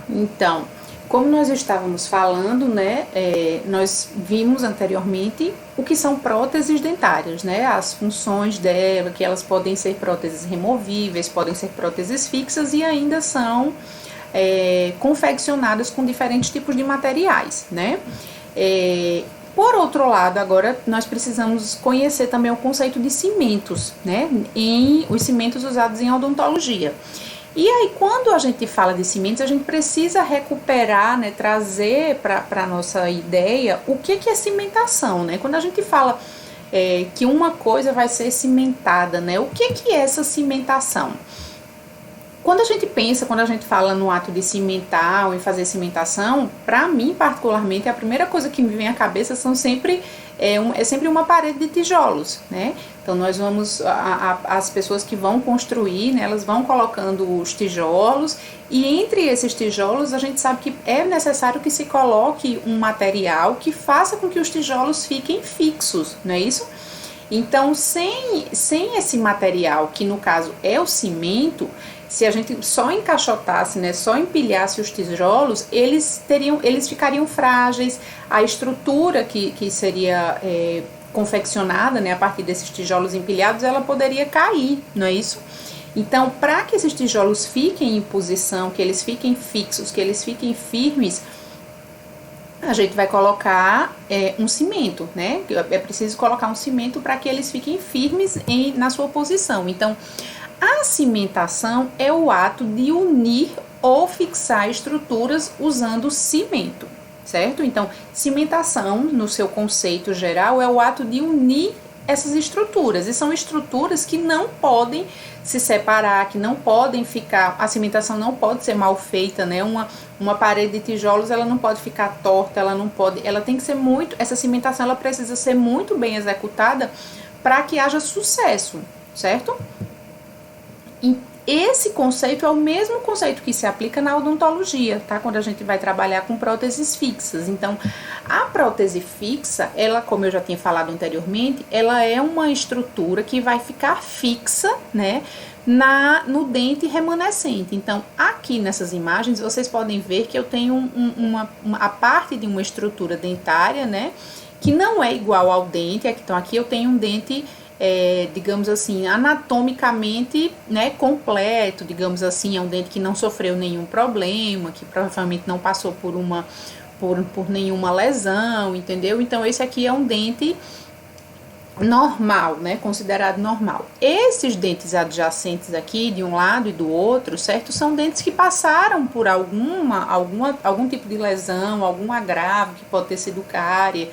Então, como nós estávamos falando, né, nós vimos anteriormente o que são próteses dentárias, né, as funções dela, que elas podem ser próteses removíveis, podem ser próteses fixas e ainda são confeccionadas com diferentes tipos de materiais, né. Por outro lado, agora nós precisamos conhecer também o conceito de cimentos, né, os cimentos usados em odontologia. E aí, quando a gente fala de cimentos, a gente precisa recuperar, né, trazer para a nossa ideia o que é cimentação, né? Quando a gente fala que uma coisa vai ser cimentada, né? O que é essa cimentação? Quando a gente pensa, quando a gente fala no ato de cimentar ou em fazer cimentação, para mim particularmente, a primeira coisa que me vem à cabeça são sempre sempre uma parede de tijolos, né? Então nós vamos, as pessoas que vão construir, né, elas vão colocando os tijolos e entre esses tijolos a gente sabe que é necessário que se coloque um material que faça com que os tijolos fiquem fixos, não é isso? Então, sem esse material, que no caso é o cimento, se a gente só encaixotasse, né, só empilhasse os tijolos, eles ficariam frágeis, a estrutura que seria confeccionada, né, a partir desses tijolos empilhados, ela poderia cair, não é isso? Então, para que esses tijolos fiquem em posição, que eles fiquem fixos, que eles fiquem firmes, a gente vai colocar um cimento, né? É preciso colocar um cimento para que eles fiquem firmes na sua posição. Então, a cimentação é o ato de unir ou fixar estruturas usando cimento, certo? Então, cimentação, no seu conceito geral, é o ato de unir essas estruturas, e são estruturas que não podem se separar, que não podem ficar, a cimentação não pode ser mal feita, né? Uma parede de tijolos, ela não pode ficar torta, ela tem que ser essa cimentação, ela precisa ser muito bem executada para que haja sucesso, certo? E esse conceito é o mesmo conceito que se aplica na odontologia, tá? Quando a gente vai trabalhar com próteses fixas. Então, a prótese fixa, ela, como eu já tinha falado anteriormente, ela é uma estrutura que vai ficar fixa, né, no dente remanescente. Então, aqui nessas imagens, vocês podem ver que eu tenho a parte de uma estrutura dentária, né, que não é igual ao dente. Então, aqui eu tenho um dente digamos assim, anatomicamente, né, completo, digamos assim, é um dente que não sofreu nenhum problema, que provavelmente não passou por nenhuma lesão, entendeu? Então, esse aqui é um dente normal, né, considerado normal. Esses dentes adjacentes aqui, de um lado e do outro, certo? São dentes que passaram por algum tipo de lesão, algum agravo, que pode ter sido cárie,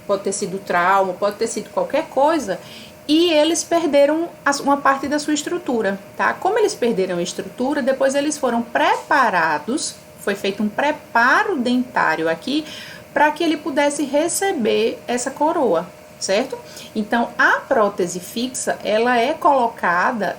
pode ter sido trauma, pode ter sido qualquer coisa, e eles perderam uma parte da sua estrutura, tá? Como eles perderam a estrutura, depois eles foram preparados, foi feito um preparo dentário aqui, para que ele pudesse receber essa coroa, certo? Então, a prótese fixa, ela é colocada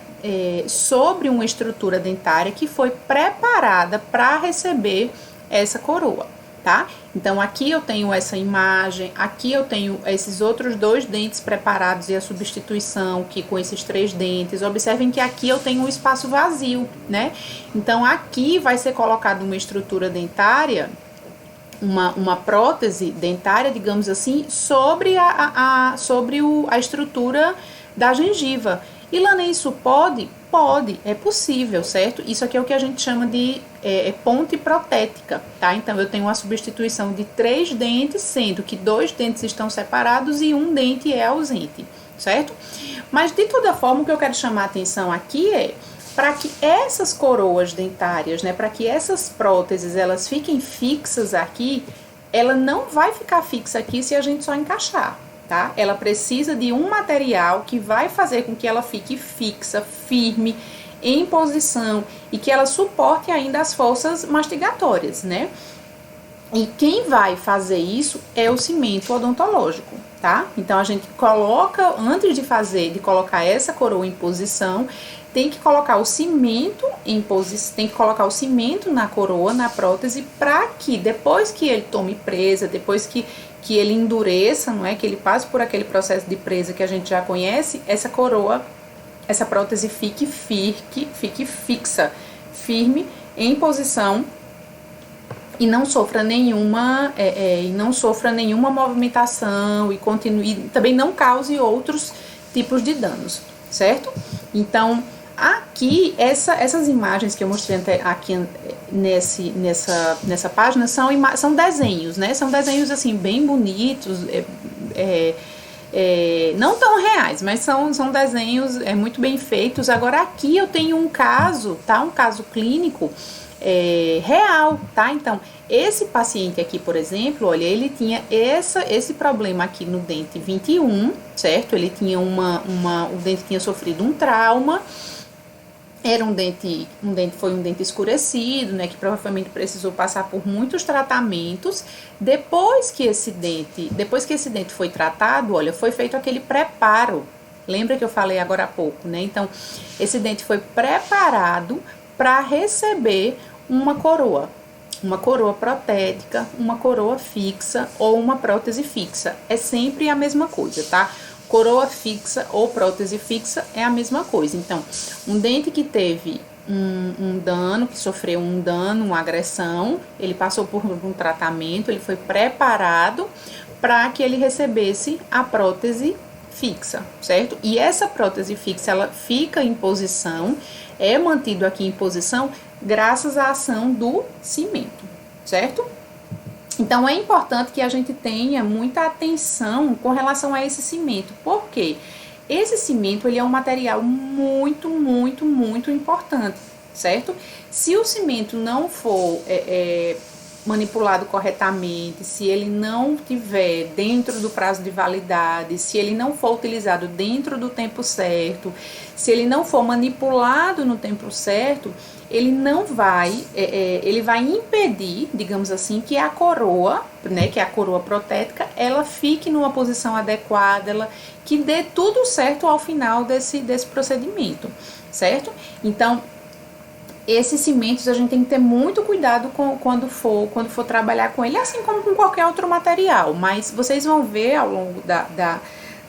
sobre uma estrutura dentária que foi preparada para receber essa coroa, tá? Então, aqui eu tenho essa imagem, aqui eu tenho esses outros 2 dentes preparados e a substituição que com esses 3 dentes. Observem que aqui eu tenho um espaço vazio, né? Então, aqui vai ser colocada uma estrutura dentária, uma prótese dentária, digamos assim, sobre a estrutura da gengiva. E Lana, isso pode? Pode, é possível, certo? Isso aqui é o que a gente chama de ponte protética, tá? Então, eu tenho uma substituição de 3 dentes, sendo que 2 dentes estão separados e um dente é ausente, certo? Mas, de toda forma, o que eu quero chamar a atenção aqui é para que essas coroas dentárias, né, para que essas próteses, elas fiquem fixas aqui, ela não vai ficar fixa aqui se a gente só encaixar, tá? Ela precisa de um material que vai fazer com que ela fique fixa, firme, em posição e que ela suporte ainda as forças mastigatórias, né? E quem vai fazer isso é o cimento odontológico, tá? Então, a gente coloca, antes de colocar essa coroa em posição, tem que colocar o cimento em posição, tem que colocar o cimento na coroa, na prótese, para que depois que ele tome presa, depois que ele endureça, não é? Que ele passe por aquele processo de presa que a gente já conhece, essa coroa, essa prótese fique fixa, firme, em posição e não sofra nenhuma movimentação e continue, também não cause outros tipos de danos, certo? Então, aqui, essas imagens que eu mostrei aqui nessa página são desenhos, né? São desenhos, assim, bem bonitos, não tão reais, mas são desenhos muito bem feitos. Agora, aqui eu tenho um caso, tá? Um caso clínico real, tá? Então, esse paciente aqui, por exemplo, olha, ele tinha esse problema aqui no dente 21, certo? Ele tinha o dente tinha sofrido um trauma, era foi um dente escurecido, né, que provavelmente precisou passar por muitos tratamentos. Depois que esse dente foi tratado, olha, foi feito aquele preparo. Lembra que eu falei agora há pouco, né? Então, esse dente foi preparado para receber uma coroa protética, uma coroa fixa ou uma prótese fixa. É sempre a mesma coisa, tá? Coroa fixa ou prótese fixa é a mesma coisa. Então, um dente que teve um dano, que sofreu um dano, uma agressão, ele passou por um tratamento, ele foi preparado para que ele recebesse a prótese fixa, certo? E essa prótese fixa, ela fica em posição, é mantido aqui em posição graças à ação do cimento, certo? Então, é importante que a gente tenha muita atenção com relação a esse cimento. Por quê? Esse cimento, ele é um material muito, muito, muito importante, certo? Se o cimento não for manipulado corretamente, se ele não tiver dentro do prazo de validade, se ele não for utilizado dentro do tempo certo, se ele não for manipulado no tempo certo, ele não vai, ele vai impedir, digamos assim, que a coroa, né, que é a coroa protética, ela fique numa posição adequada, que dê tudo certo ao final desse procedimento, certo? Então, esses cimentos a gente tem que ter muito cuidado quando for trabalhar com ele, assim como com qualquer outro material. Mas vocês vão ver ao longo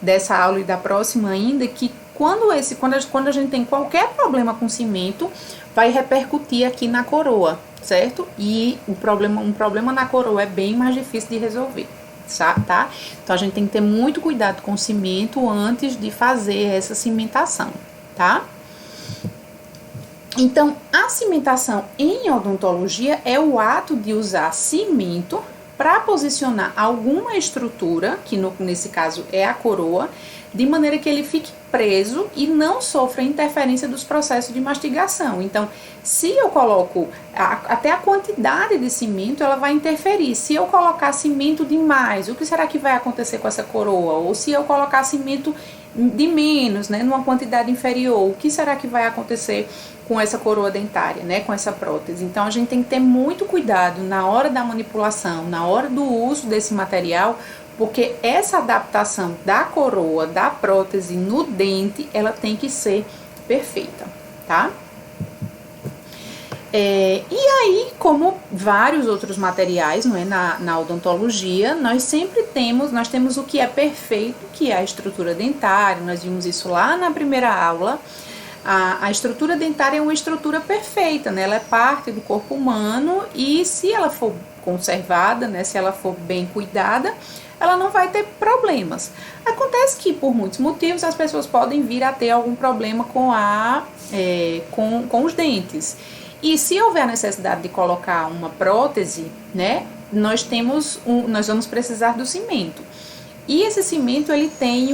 dessa aula e da próxima ainda que quando a gente tem qualquer problema com cimento, vai repercutir aqui na coroa, certo? E um problema na coroa é bem mais difícil de resolver, tá? Então a gente tem que ter muito cuidado com o cimento antes de fazer essa cimentação, tá? Então, a cimentação em odontologia é o ato de usar cimento para posicionar alguma estrutura, que nesse caso é a coroa, de maneira que ele fique preso e não sofra interferência dos processos de mastigação. Então, se eu coloco, até a quantidade de cimento, ela vai interferir. Se eu colocar cimento demais, o que será que vai acontecer com essa coroa? Ou se eu colocar cimento de menos, né, numa quantidade inferior, o que será que vai acontecer com essa coroa dentária, né, com essa prótese? Então, a gente tem que ter muito cuidado na hora da manipulação, na hora do uso desse material, porque essa adaptação da coroa, da prótese no dente, ela tem que ser perfeita, tá? E aí, como vários outros materiais, não é, na odontologia, nós temos o que é perfeito, que é a estrutura dentária. Nós vimos isso lá na primeira aula. A estrutura dentária é uma estrutura perfeita, né? Ela é parte do corpo humano e se ela for conservada, né, se ela for bem cuidada, ela não vai ter problemas. Acontece que por muitos motivos as pessoas podem vir a ter algum problema com os dentes. E se houver a necessidade de colocar uma prótese, né, nós vamos precisar do cimento. E esse cimento, ele tem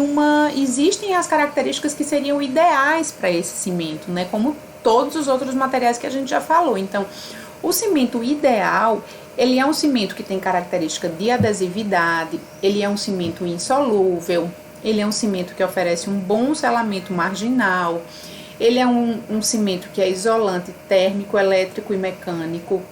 existem as características que seriam ideais para esse cimento, né, como todos os outros materiais que a gente já falou. Então, o cimento ideal, ele é um cimento que tem característica de adesividade, ele é um cimento insolúvel, ele é um cimento que oferece um bom selamento marginal, ele é um cimento que é isolante térmico, elétrico e mecânico,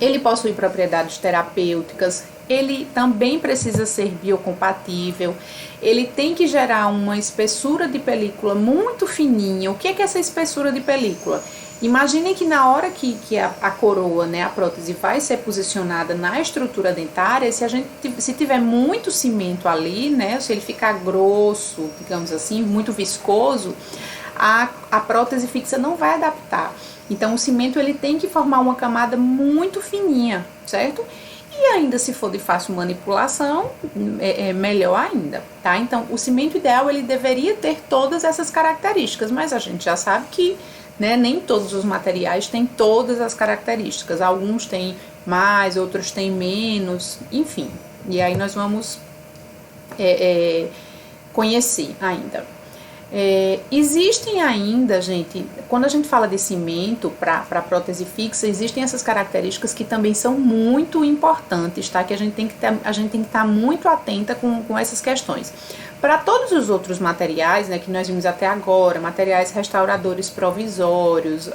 ele possui propriedades terapêuticas, ele também precisa ser biocompatível, ele tem que gerar uma espessura de película muito fininha. O que é essa espessura de película? Imaginem que na hora que a coroa, né, a prótese vai ser posicionada na estrutura dentária, se tiver muito cimento ali, né, se ele ficar grosso, digamos assim, muito viscoso, a prótese fixa não vai adaptar. Então o cimento ele tem que formar uma camada muito fininha, certo? E ainda se for de fácil manipulação, é melhor ainda, tá? Então o cimento ideal ele deveria ter todas essas características, mas a gente já sabe que, né, nem todos os materiais têm todas as características. Alguns têm mais, outros têm menos, enfim. E aí nós vamos conhecer ainda. Existem ainda, gente, quando a gente fala de cimento para prótese fixa, existem essas características que também são muito importantes, tá? Que a gente tem que estar muito atenta com essas questões. Para todos os outros materiais, né, que nós vimos até agora, materiais restauradores provisórios,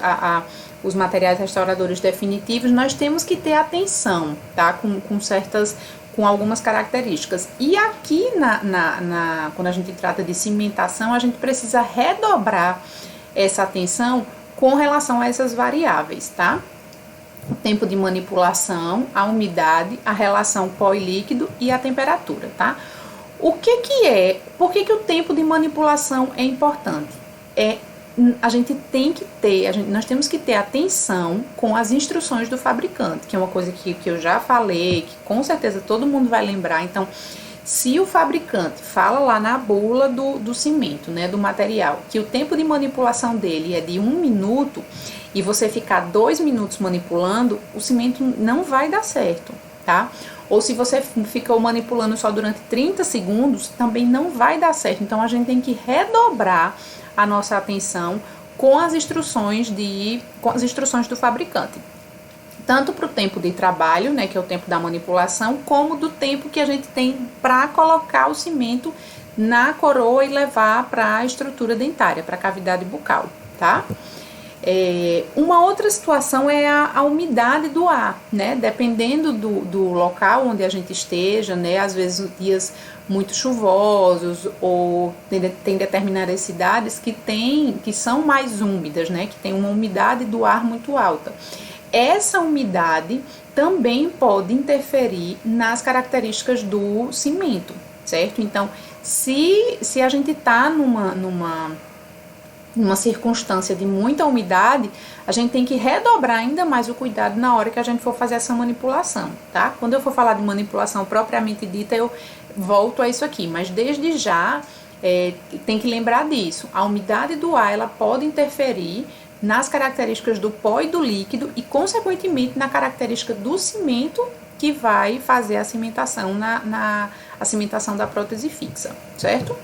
os materiais restauradores definitivos, nós temos que ter atenção, tá? Com algumas características. E aqui, quando a gente trata de cimentação, a gente precisa redobrar essa atenção com relação a essas variáveis, tá? O tempo de manipulação, a umidade, a relação pó-líquido e a temperatura, tá? Por que o tempo de manipulação é importante? Nós temos que ter atenção com as instruções do fabricante, que é uma coisa que eu já falei, que com certeza todo mundo vai lembrar. Então, se o fabricante fala lá na bula do cimento, né, do material, que o tempo de manipulação dele é de 1 minuto e você ficar 2 minutos manipulando, o cimento não vai dar certo, tá? Ou se você ficou manipulando só durante 30 segundos, também não vai dar certo. Então, a gente tem que redobrar a nossa atenção com as instruções do fabricante. Tanto para o tempo de trabalho, né, que é o tempo da manipulação, como do tempo que a gente tem para colocar o cimento na coroa e levar para a estrutura dentária, para a cavidade bucal, tá? Uma outra situação é a umidade do ar, né? Dependendo do local onde a gente esteja, né? Às vezes dias muito chuvosos ou tem determinadas cidades que são mais úmidas, né? Que tem uma umidade do ar muito alta. Essa umidade também pode interferir nas características do cimento, certo? Então, se a gente está numa circunstância de muita umidade, a gente tem que redobrar ainda mais o cuidado na hora que a gente for fazer essa manipulação, tá? Quando eu for falar de manipulação propriamente dita, eu volto a isso aqui, mas desde já tem que lembrar disso. A umidade do ar, ela pode interferir nas características do pó e do líquido e, consequentemente, na característica do cimento que vai fazer a cimentação a cimentação da prótese fixa, certo?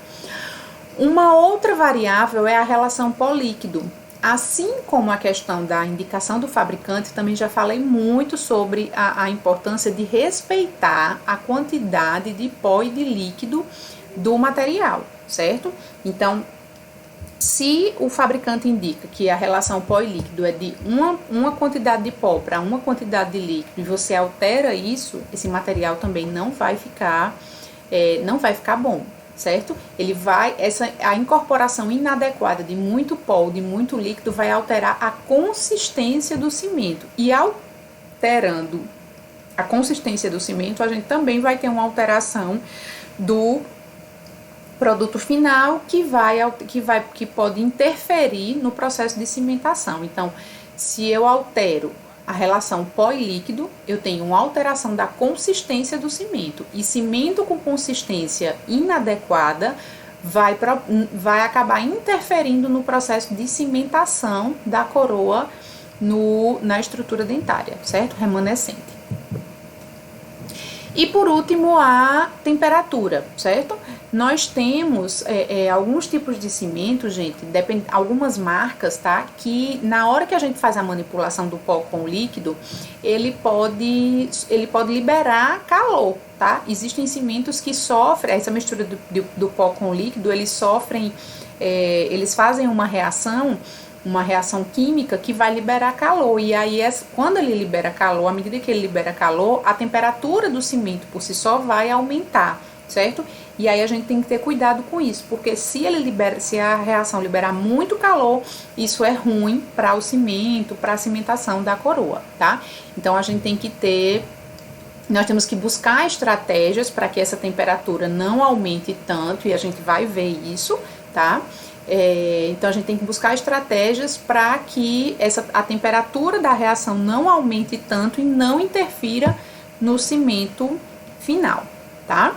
Uma outra variável é a relação pó-líquido. Assim como a questão da indicação do fabricante, também já falei muito sobre a importância de respeitar a quantidade de pó e de líquido do material, certo? Então, se o fabricante indica que a relação pó e líquido é de uma quantidade de pó para uma quantidade de líquido e você altera isso, esse material também não vai ficar bom, certo? A incorporação inadequada de muito pó ou de muito líquido vai alterar a consistência do cimento. E alterando a consistência do cimento, a gente também vai ter uma alteração do produto final que pode interferir no processo de cimentação. Então, se eu altero a relação pó e líquido, eu tenho uma alteração da consistência do cimento. E cimento com consistência inadequada vai acabar interferindo no processo de cimentação da coroa na estrutura dentária, certo? Remanescente. E por último, a temperatura, certo? Nós temos alguns tipos de cimento, gente, algumas marcas, tá? Que na hora que a gente faz a manipulação do pó com o líquido, ele pode liberar calor, tá? Existem cimentos que sofrem, essa mistura do pó com o líquido, eles fazem uma reação química que vai liberar calor. E aí, quando ele libera calor, à medida que ele libera calor, a temperatura do cimento por si só vai aumentar, certo? E aí a gente tem que ter cuidado com isso, porque se a reação liberar muito calor, isso é ruim para o cimento, para a cimentação da coroa, tá? Então nós temos que buscar estratégias para que essa temperatura não aumente tanto, e a gente vai ver isso, tá? Então a gente tem que buscar estratégias para que a temperatura da reação não aumente tanto e não interfira no cimento final, tá?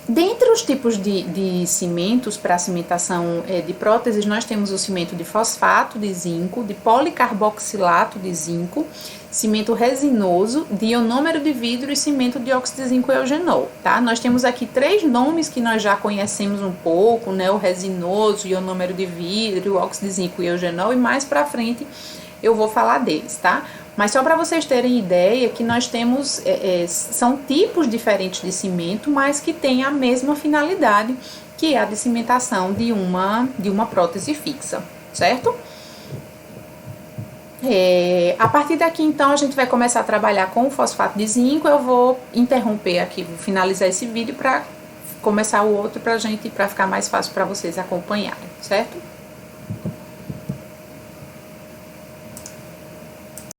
Dentre os tipos de cimentos para cimentação de próteses, nós temos o cimento de fosfato de zinco, de policarboxilato de zinco, cimento resinoso, de ionômero de vidro e cimento de óxido de zinco e eugenol, tá? Nós temos aqui 3 nomes que nós já conhecemos um pouco, né? O resinoso, ionômero de vidro, o óxido de zinco e eugenol, e mais pra frente eu vou falar deles, tá? Mas só para vocês terem ideia que nós temos, são tipos diferentes de cimento, mas que têm a mesma finalidade, que é a de cimentação de uma prótese fixa, certo? A partir daqui, então, a gente vai começar a trabalhar com o fosfato de zinco. Eu vou interromper aqui, vou finalizar esse vídeo para começar o outro para ficar mais fácil para vocês acompanharem, certo?